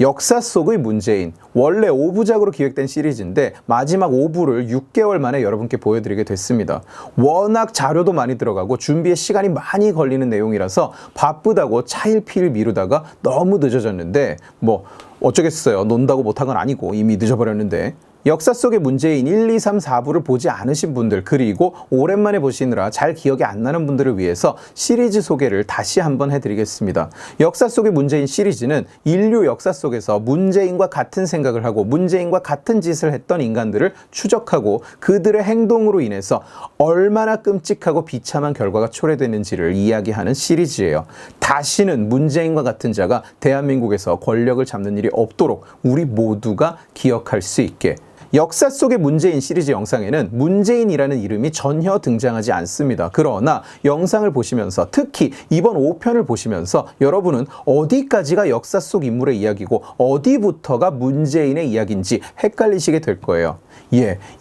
역사 속의 문재인, 원래 5부작으로 기획된 시리즈인데 마지막 5부를 6개월 만에 여러분께 보여드리게 됐습니다. 워낙 자료도 많이 들어가고 준비에 시간이 많이 걸리는 내용이라서 바쁘다고 차일피일 미루다가 너무 늦어졌는데 뭐 어쩌겠어요. 논다고 못한 건 아니고 이미 늦어버렸는데, 역사 속의 문재인 1, 2, 3, 4부를 보지 않으신 분들, 그리고 오랜만에 보시느라 잘 기억이 안 나는 분들을 위해서 시리즈 소개를 다시 한번 해드리겠습니다. 역사 속의 문재인 시리즈는 인류 역사 속에서 문재인과 같은 생각을 하고 문재인과 같은 짓을 했던 인간들을 추적하고 그들의 행동으로 인해서 얼마나 끔찍하고 비참한 결과가 초래되는지를 이야기하는 시리즈예요. 다시는 문재인과 같은 자가 대한민국에서 권력을 잡는 일이 없도록 우리 모두가 기억할 수 있게. 역사 속의 문재인 시리즈 영상에는 문재인이라는 이름이 전혀 등장하지 않습니다. 그러나 영상을 보시면서, 특히 이번 5편을 보시면서 여러분은 어디까지가 역사 속 인물의 이야기고 어디부터가 문재인의 이야기인지 헷갈리시게 될 거예요.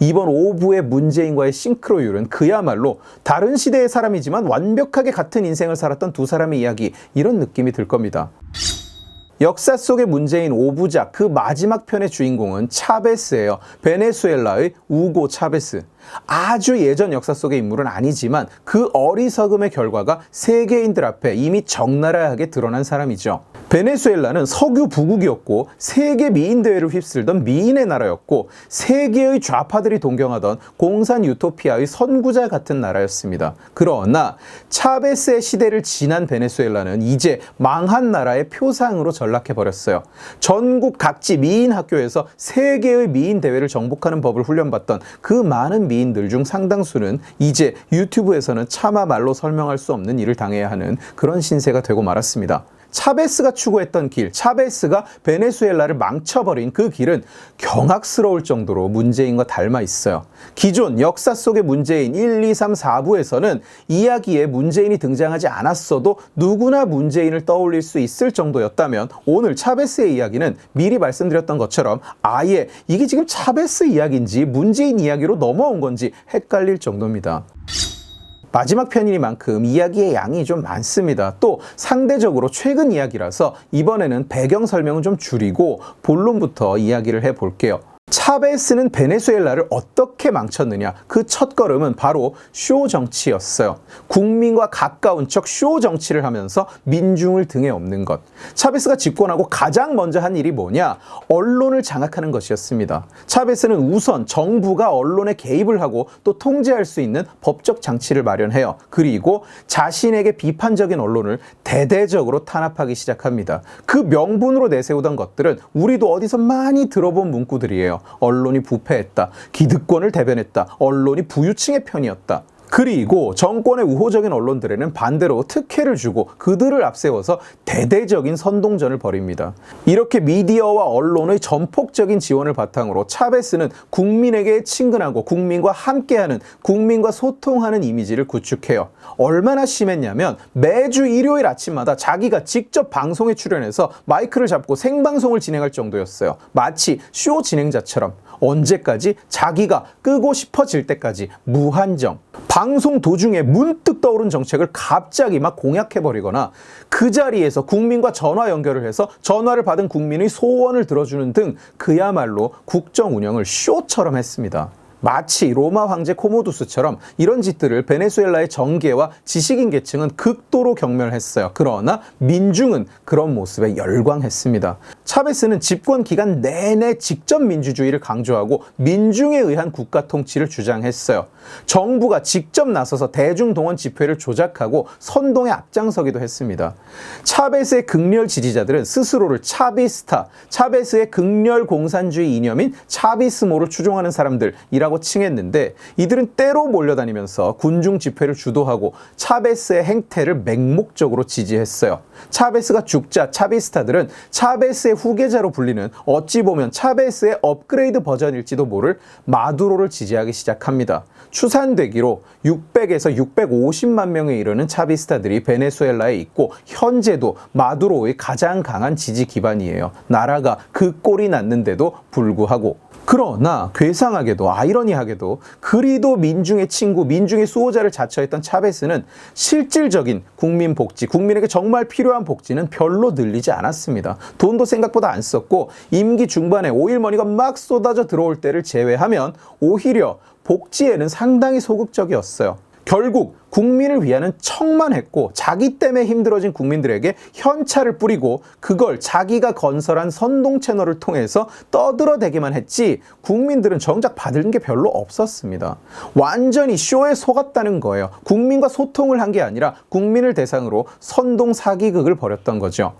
이번 5부의 문재인과의 싱크로율은 그야말로 다른 시대의 사람이지만 완벽하게 같은 인생을 살았던 두 사람의 이야기, 이런 느낌이 들 겁니다. 역사 속의 문재인 5부작 그 마지막 편의 주인공은 차베스예요. 베네수엘라의 우고 차베스. 아주 예전 역사 속의 인물은 아니지만 그 어리석음의 결과가 세계인들 앞에 이미 적나라하게 드러난 사람이죠. 베네수엘라는 석유 부국이었고 세계 미인대회를 휩쓸던 미인의 나라였고 세계의 좌파들이 동경하던 공산 유토피아의 선구자 같은 나라였습니다. 그러나 차베스의 시대를 지난 베네수엘라는 이제 망한 나라의 표상으로 전락해버렸어요. 전국 각지 미인 학교에서 세계의 미인대회를 정복하는 법을 훈련받던 그 많은 미인들 중 상당수는 이제 유튜브에서는 차마 말로 설명할 수 없는 일을 당해야 하는 그런 신세가 되고 말았습니다. 차베스가 추구했던 길, 차베스가 베네수엘라를 망쳐버린 그 길은 경악스러울 정도로 문재인과 닮아 있어요. 기존 역사 속의 문재인 1, 2, 3, 4부에서는 이야기에 문재인이 등장하지 않았어도 누구나 문재인을 떠올릴 수 있을 정도였다면 오늘 차베스의 이야기는 미리 말씀드렸던 것처럼 아예 이게 지금 차베스 이야기인지 문재인 이야기로 넘어온 건지 헷갈릴 정도입니다. 마지막 편이니만큼 이야기의 양이 좀 많습니다. 또 상대적으로 최근 이야기라서 이번에는 배경 설명은 좀 줄이고 본론부터 이야기를 해볼게요. 차베스는 베네수엘라를 어떻게 망쳤느냐? 그 첫걸음은 바로 쇼 정치였어요. 국민과 가까운 척 쇼 정치를 하면서 민중을 등에 업는 것. 차베스가 집권하고 가장 먼저 한 일이 뭐냐? 언론을 장악하는 것이었습니다. 차베스는 우선 정부가 언론에 개입을 하고 또 통제할 수 있는 법적 장치를 마련해요. 그리고 자신에게 비판적인 언론을 대대적으로 탄압하기 시작합니다. 그 명분으로 내세우던 것들은 우리도 어디서 많이 들어본 문구들이에요. 언론이 부패했다. 기득권을 대변했다. 언론이 부유층의 편이었다. 그리고 정권의 우호적인 언론들에는 반대로 특혜를 주고 그들을 앞세워서 대대적인 선동전을 벌입니다. 이렇게 미디어와 언론의 전폭적인 지원을 바탕으로 차베스는 국민에게 친근하고 국민과 함께하는, 국민과 소통하는 이미지를 구축해요. 얼마나 심했냐면 매주 일요일 아침마다 자기가 직접 방송에 출연해서 마이크를 잡고 생방송을 진행할 정도였어요. 마치 쇼 진행자처럼 언제까지? 자기가 끄고 싶어질 때까지 무한정. 방송 도중에 문득 떠오른 정책을 갑자기 막 공약해버리거나 그 자리에서 국민과 전화 연결을 해서 전화를 받은 국민의 소원을 들어주는 등 그야말로 국정 운영을 쇼처럼 했습니다. 마치 로마 황제 코모두스처럼 이런 짓들을 베네수엘라의 정계와 지식인 계층은 극도로 경멸했어요. 그러나 민중은 그런 모습에 열광했습니다. 차베스는 집권 기간 내내 직접 민주주의를 강조하고 민중에 의한 국가 통치를 주장했어요. 정부가 직접 나서서 대중동원 집회를 조작하고 선동에 앞장서기도 했습니다. 차베스의 극렬 지지자들은 스스로를 차비스타, 차베스의 극렬 공산주의 이념인 차비스모를 추종하는 사람들이라고 칭했는데 이들은 때로 몰려다니면서 군중 집회를 주도하고 차베스의 행태를 맹목적으로 지지했어요. 차베스가 죽자 차비스타들은 차베스의 후계자로 불리는 어찌 보면 차베스의 업그레이드 버전일지도 모를 마두로를 지지하기 시작합니다. 추산되기로 600에서 650만 명에 이르는 차비스타들이 베네수엘라에 있고 현재도 마두로의 가장 강한 지지 기반이에요. 나라가 그 꼴이 났는데도 불구하고. 그러나 괴상하게도 아이러니하게도 그리도 민중의 친구, 민중의 수호자를 자처했던 차베스는 실질적인 국민 복지, 국민에게 정말 필요한 복지는 별로 늘리지 않았습니다. 돈도 생각보다 안 썼고 임기 중반에 오일머니가 막 쏟아져 들어올 때를 제외하면 오히려 복지에는 상당히 소극적이었어요. 결국 국민을 위하는 척만 했고 자기 때문에 힘들어진 국민들에게 현찰을 뿌리고 그걸 자기가 건설한 선동 채널을 통해서 떠들어대기만 했지 국민들은 정작 받은 게 별로 없었습니다. 완전히 쇼에 속았다는 거예요. 국민과 소통을 한 게 아니라 국민을 대상으로 선동 사기극을 벌였던 거죠.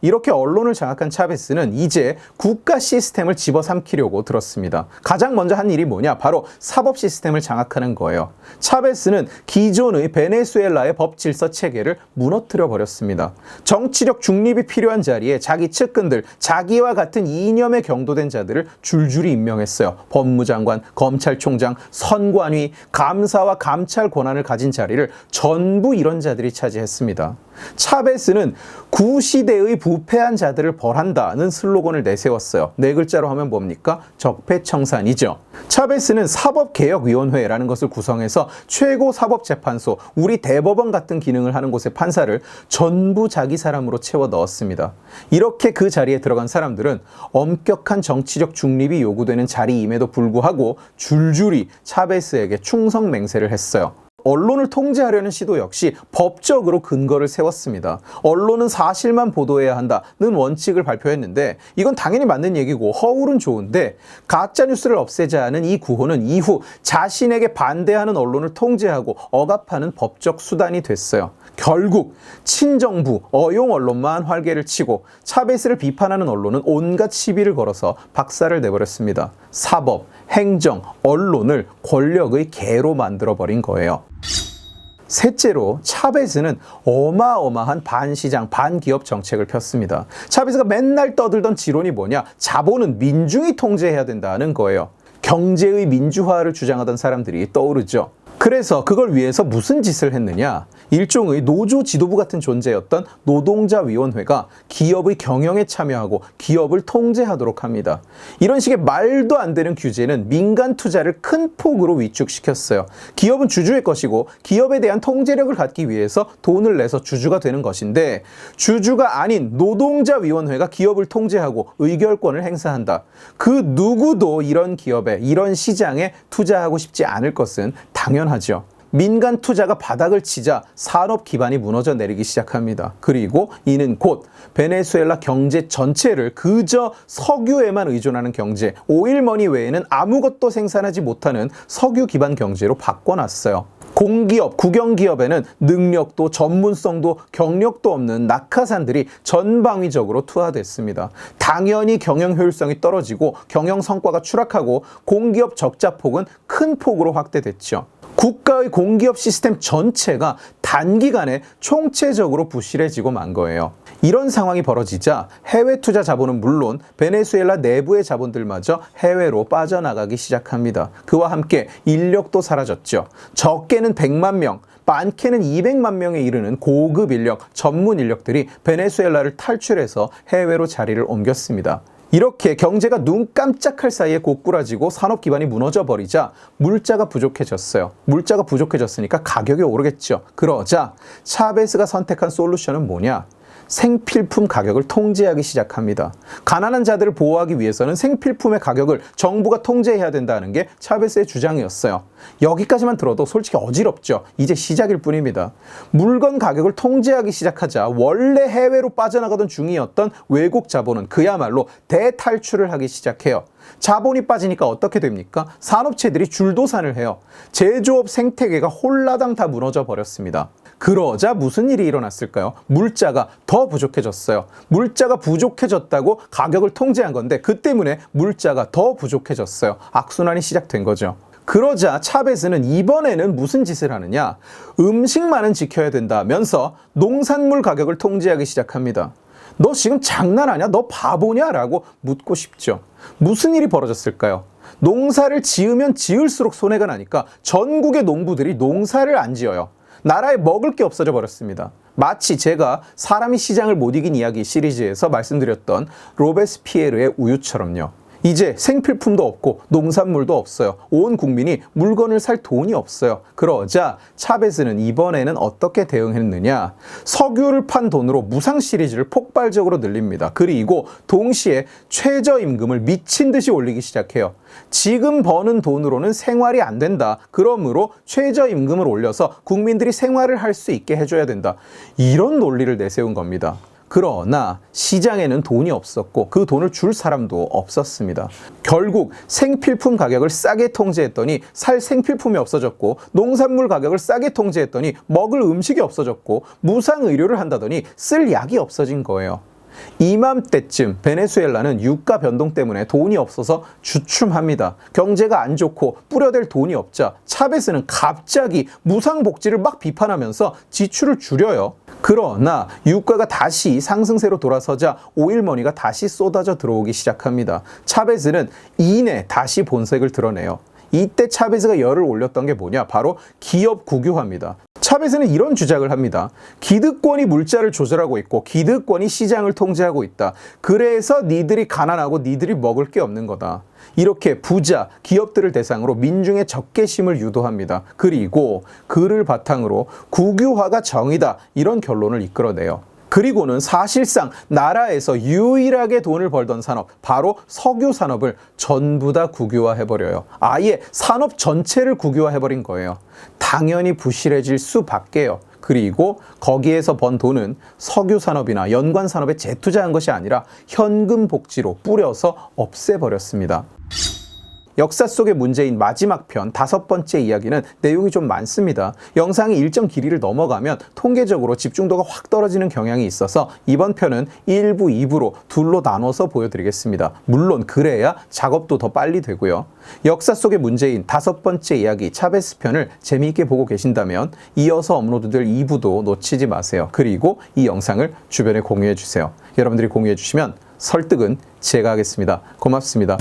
이렇게 언론을 장악한 차베스는 이제 국가 시스템을 집어삼키려고 들었습니다. 가장 먼저 한 일이 뭐냐? 바로 사법 시스템을 장악하는 거예요. 차베스는 기존의 베네수엘라의 법 질서 체계를 무너뜨려 버렸습니다. 정치력 중립이 필요한 자리에 자기 측근들, 자기와 같은 이념에 경도된 자들을 줄줄이 임명했어요. 법무장관, 검찰총장, 선관위, 감사와 감찰 권한을 가진 자리를 전부 이런 자들이 차지했습니다. 차베스는 구시대의 부패한 자들을 벌한다는 슬로건을 내세웠어요. 네 글자로 하면 뭡니까? 적폐청산이죠. 차베스는 사법개혁위원회라는 것을 구성해서 최고사법재판소, 우리 대법원 같은 기능을 하는 곳의 판사를 전부 자기 사람으로 채워 넣었습니다. 이렇게 그 자리에 들어간 사람들은 엄격한 정치적 중립이 요구되는 자리임에도 불구하고 줄줄이 차베스에게 충성 맹세를 했어요. 언론을 통제하려는 시도 역시 법적으로 근거를 세웠습니다. 언론은 사실만 보도해야 한다는 원칙을 발표했는데 이건 당연히 맞는 얘기고 허울은 좋은데 가짜뉴스를 없애자는 이 구호는 이후 자신에게 반대하는 언론을 통제하고 억압하는 법적 수단이 됐어요. 결국 친정부, 어용 언론만 활개를 치고 차베스를 비판하는 언론은 온갖 시비를 걸어서 박살을 내버렸습니다. 사법, 행정, 언론을 권력의 개로 만들어버린 거예요. 셋째로 차베스는 어마어마한 반시장, 반기업 정책을 폈습니다. 차베스가 맨날 떠들던 지론이 뭐냐? 자본은 민중이 통제해야 된다는 거예요. 경제의 민주화를 주장하던 사람들이 떠오르죠. 그래서 그걸 위해서 무슨 짓을 했느냐? 일종의 노조 지도부 같은 존재였던 노동자위원회가 기업의 경영에 참여하고 기업을 통제하도록 합니다. 이런 식의 말도 안 되는 규제는 민간 투자를 큰 폭으로 위축시켰어요. 기업은 주주의 것이고 기업에 대한 통제력을 갖기 위해서 돈을 내서 주주가 되는 것인데 주주가 아닌 노동자위원회가 기업을 통제하고 의결권을 행사한다. 그 누구도 이런 기업에, 이런 시장에 투자하고 싶지 않을 것은 당연하죠. 민간 투자가 바닥을 치자 산업 기반이 무너져 내리기 시작합니다. 그리고 이는 곧 베네수엘라 경제 전체를 그저 석유에만 의존하는 경제, 오일머니 외에는 아무것도 생산하지 못하는 석유 기반 경제로 바꿔놨어요. 공기업, 국영기업에는 능력도 전문성도 경력도 없는 낙하산들이 전방위적으로 투하됐습니다. 당연히 경영 효율성이 떨어지고 경영 성과가 추락하고 공기업 적자폭은 큰 폭으로 확대됐죠. 국가의 공기업 시스템 전체가 단기간에 총체적으로 부실해지고 만 거예요. 이런 상황이 벌어지자 해외 투자 자본은 물론 베네수엘라 내부의 자본들마저 해외로 빠져나가기 시작합니다. 그와 함께 인력도 사라졌죠. 적게는 100만 명, 많게는 200만 명에 이르는 고급 인력, 전문 인력들이 베네수엘라를 탈출해서 해외로 자리를 옮겼습니다. 이렇게 경제가 눈 깜짝할 사이에 고꾸라지고 산업 기반이 무너져 버리자 물자가 부족해졌어요. 물자가 부족해졌으니까 가격이 오르겠죠. 그러자 차베스가 선택한 솔루션은 뭐냐? 생필품 가격을 통제하기 시작합니다. 가난한 자들을 보호하기 위해서는 생필품의 가격을 정부가 통제해야 된다는 게 차베스의 주장이었어요. 여기까지만 들어도 솔직히 어지럽죠. 이제 시작일 뿐입니다. 물건 가격을 통제하기 시작하자 원래 해외로 빠져나가던 중이었던 외국 자본은 그야말로 대탈출을 하기 시작해요. 자본이 빠지니까 어떻게 됩니까? 산업체들이 줄도산을 해요. 제조업 생태계가 홀라당 다 무너져 버렸습니다. 그러자 무슨 일이 일어났을까요? 물자가 더 부족해졌어요. 물자가 부족해졌다고 가격을 통제한 건데 그 때문에 물자가 더 부족해졌어요. 악순환이 시작된 거죠. 그러자 차베스는 이번에는 무슨 짓을 하느냐? 음식만은 지켜야 된다면서 농산물 가격을 통제하기 시작합니다. 너 지금 장난하냐? 너 바보냐? 라고 묻고 싶죠. 무슨 일이 벌어졌을까요? 농사를 지으면 지을수록 손해가 나니까 전국의 농부들이 농사를 안 지어요. 나라에 먹을 게 없어져 버렸습니다. 마치 제가 사람이 시장을 못 이긴 이야기 시리즈에서 말씀드렸던 로베스피에르의 우유처럼요. 이제 생필품도 없고 농산물도 없어요. 온 국민이 물건을 살 돈이 없어요. 그러자 차베스는 이번에는 어떻게 대응했느냐? 석유를 판 돈으로 무상 시리즈를 폭발적으로 늘립니다. 그리고 동시에 최저임금을 미친 듯이 올리기 시작해요. 지금 버는 돈으로는 생활이 안 된다. 그러므로 최저임금을 올려서 국민들이 생활을 할 수 있게 해줘야 된다. 이런 논리를 내세운 겁니다. 그러나 시장에는 돈이 없었고 그 돈을 줄 사람도 없었습니다. 결국 생필품 가격을 싸게 통제했더니 살 생필품이 없어졌고, 농산물 가격을 싸게 통제했더니 먹을 음식이 없어졌고, 무상 의료를 한다더니 쓸 약이 없어진 거예요. 이맘때쯤 베네수엘라는 유가 변동 때문에 돈이 없어서 주춤합니다. 경제가 안 좋고 뿌려댈 돈이 없자 차베스는 갑자기 무상복지를 막 비판하면서 지출을 줄여요. 그러나 유가가 다시 상승세로 돌아서자 오일머니가 다시 쏟아져 들어오기 시작합니다. 차베스는 이내 다시 본색을 드러내요. 이때 차베스가 열을 올렸던 게 뭐냐? 바로 기업 국유화입니다. 차베스는 이런 주장을 합니다. 기득권이 물자를 조절하고 있고 기득권이 시장을 통제하고 있다. 그래서 니들이 가난하고 니들이 먹을 게 없는 거다. 이렇게 부자, 기업들을 대상으로 민중의 적개심을 유도합니다. 그리고 그를 바탕으로 국유화가 정의다. 이런 결론을 이끌어내요. 그리고는 사실상 나라에서 유일하게 돈을 벌던 산업, 바로 석유 산업을 전부 다 국유화해버려요. 아예 산업 전체를 국유화해버린 거예요. 당연히 부실해질 수밖에요. 그리고 거기에서 번 돈은 석유 산업이나 연관 산업에 재투자한 것이 아니라 현금 복지로 뿌려서 없애버렸습니다. 역사 속의 문제인 마지막 편 5번째 이야기는 내용이 좀 많습니다. 영상이 일정 길이를 넘어가면 통계적으로 집중도가 확 떨어지는 경향이 있어서 이번 편은 1부, 2부로 둘로 나눠서 보여드리겠습니다. 물론 그래야 작업도 더 빨리 되고요. 역사 속의 문제인 5번째 이야기 차베스 편을 재미있게 보고 계신다면 이어서 업로드될 2부도 놓치지 마세요. 그리고 이 영상을 주변에 공유해 주세요. 여러분들이 공유해 주시면 설득은 제가 하겠습니다. 고맙습니다.